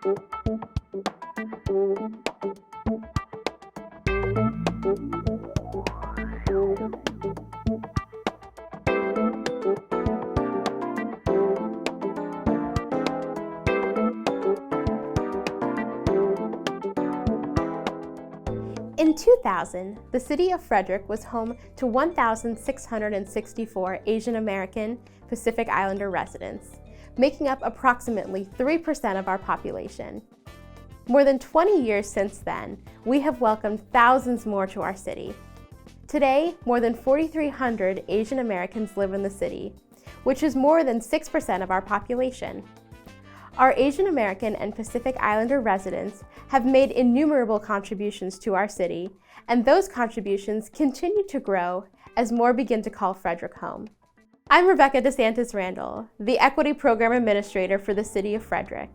In 2000, the city of Frederick was home to 1,664 Asian American Pacific Islander residents, making up approximately 3% of our population. More than 20 years since then, we have welcomed thousands more to our city. Today, more than 4,300 Asian Americans live in the city, which is more than 6% of our population. Our Asian American and Pacific Islander residents have made innumerable contributions to our city, and those contributions continue to grow as more begin to call Frederick home. I'm Rebecca DeSantis Randall, the Equity Program Administrator for the City of Frederick.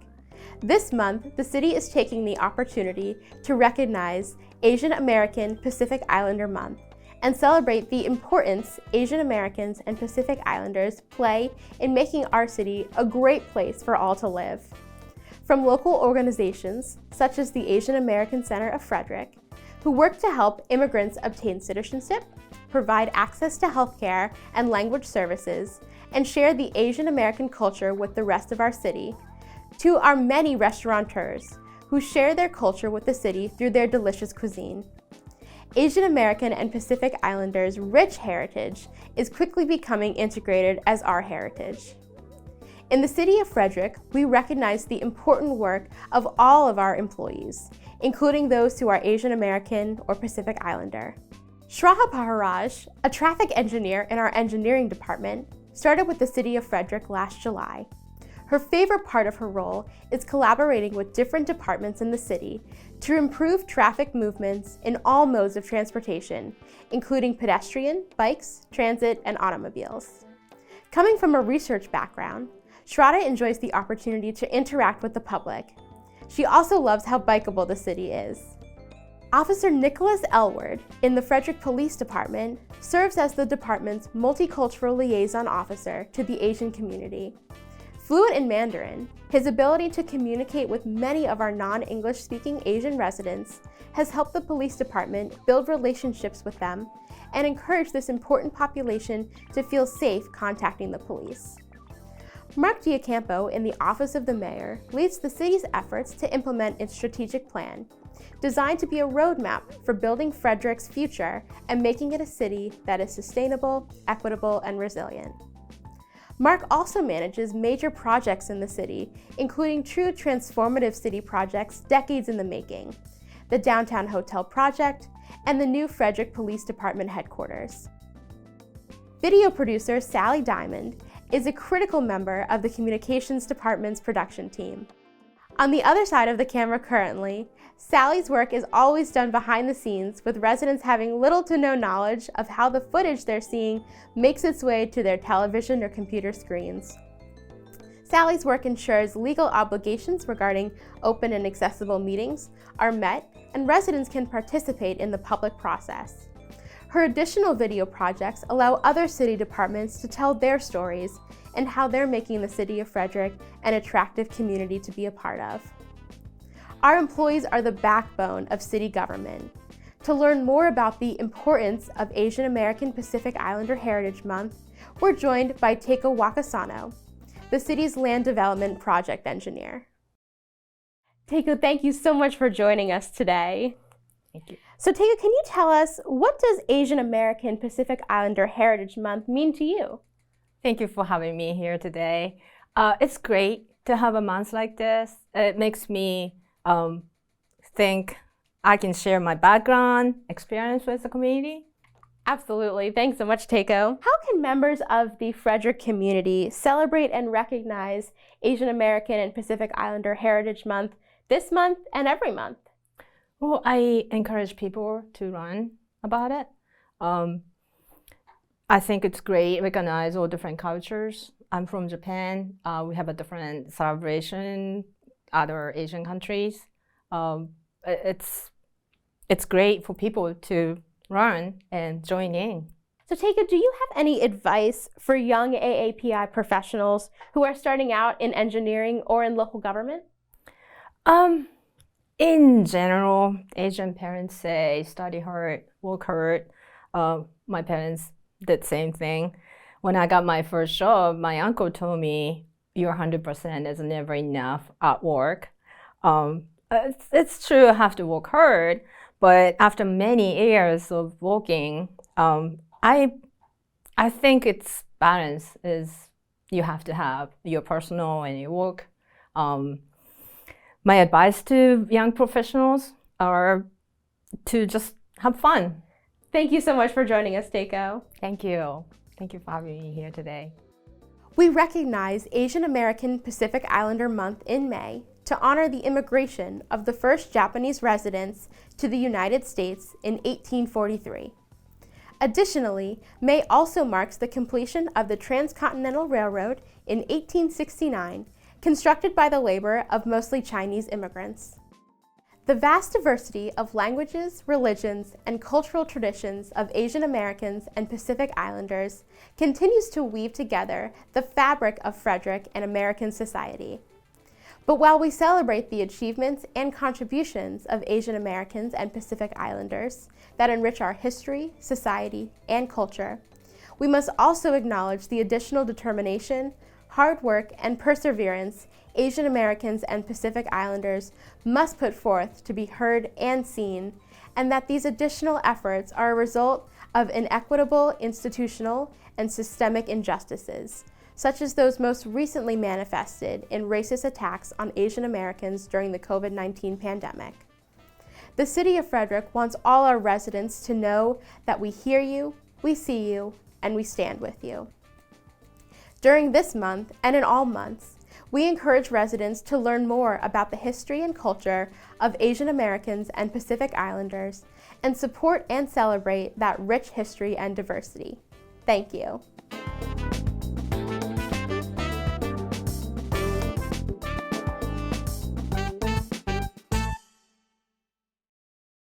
This month, the city is taking the opportunity to recognize Asian American Pacific Islander Month and celebrate the importance Asian Americans and Pacific Islanders play in making our city a great place for all to live. From local organizations, such as the Asian American Center of Frederick, who work to help immigrants obtain citizenship, provide access to healthcare and language services, and share the Asian American culture with the rest of our city, to our many restaurateurs who share their culture with the city through their delicious cuisine. Asian American and Pacific Islanders' rich heritage is quickly becoming integrated as our heritage. In the city of Frederick, we recognize the important work of all of our employees, including those who are Asian American or Pacific Islander. Shraha Paharaj, a traffic engineer in our engineering department, started with the city of Frederick last July. Her favorite part of her role is collaborating with different departments in the city to improve traffic movements in all modes of transportation, including pedestrian, bikes, transit, and automobiles. Coming from a research background, Shraddha enjoys the opportunity to interact with the public. She also loves how bikeable the city is. Officer Nicholas Elward in the Frederick Police Department serves as the department's multicultural liaison officer to the Asian community. Fluent in Mandarin, his ability to communicate with many of our non-English speaking Asian residents has helped the police department build relationships with them and encourage this important population to feel safe contacting the police. Mark Diacampo in the Office of the Mayor leads the city's efforts to implement its strategic plan, designed to be a roadmap for building Frederick's future and making it a city that is sustainable, equitable, and resilient. Mark also manages major projects in the city, including true transformative city projects decades in the making, the Downtown Hotel Project, and the new Frederick Police Department headquarters. Video producer Sally Diamond is a critical member of the Communications Department's production team. On the other side of the camera currently, Sally's work is always done behind the scenes, with residents having little to no knowledge of how the footage they're seeing makes its way to their television or computer screens. Sally's work ensures legal obligations regarding open and accessible meetings are met and residents can participate in the public process. Her additional video projects allow other city departments to tell their stories and how they're making the city of Frederick an attractive community to be a part of. Our employees are the backbone of city government. To learn more about the importance of Asian American Pacific Islander Heritage Month, we're joined by Teiko Wakasano, the city's land development project engineer. Teiko, thank you so much for joining us today. Thank you. So Teiko, can you tell us, what does Asian American Pacific Islander Heritage Month mean to you? Thank you for having me here today. It's great to have a month like this. It makes me think I can share my background, experience with the community. Absolutely. Thanks so much, Teiko. How can members of the Frederick community celebrate and recognize Asian American and Pacific Islander Heritage Month this month and every month? Well, I encourage people to learn about it. I think it's great to recognize all different cultures. I'm from Japan. We have a different celebration, other Asian countries. It's great for people to learn and join in. So Teiko, do you have any advice for young AAPI professionals who are starting out in engineering or in local government? In general, Asian parents say study hard, work hard. My parents did the same thing. When I got my first job, my uncle told me, your 100% is never enough at work. It's true, I have to work hard, but after many years of working, I think it's balance is you have to have your personal and your work. My advice to young professionals are to just have fun. Thank you so much for joining us, Deiko. Thank you. Thank you for having me here today. We recognize Asian American Pacific Islander Month in May to honor the immigration of the first Japanese residents to the United States in 1843. Additionally, May also marks the completion of the Transcontinental Railroad in 1869, constructed by the labor of mostly Chinese immigrants. The vast diversity of languages, religions, and cultural traditions of Asian Americans and Pacific Islanders continues to weave together the fabric of Frederick and American society. But while we celebrate the achievements and contributions of Asian Americans and Pacific Islanders that enrich our history, society, and culture, we must also acknowledge the additional determination, hard work, and perseverance Asian Americans and Pacific Islanders must put forth to be heard and seen, and that these additional efforts are a result of inequitable institutional and systemic injustices, such as those most recently manifested in racist attacks on Asian Americans during the COVID-19 pandemic. The City of Frederick wants all our residents to know that we hear you, we see you, and we stand with you. During this month, and in all months, we encourage residents to learn more about the history and culture of Asian Americans and Pacific Islanders and support and celebrate that rich history and diversity. Thank you.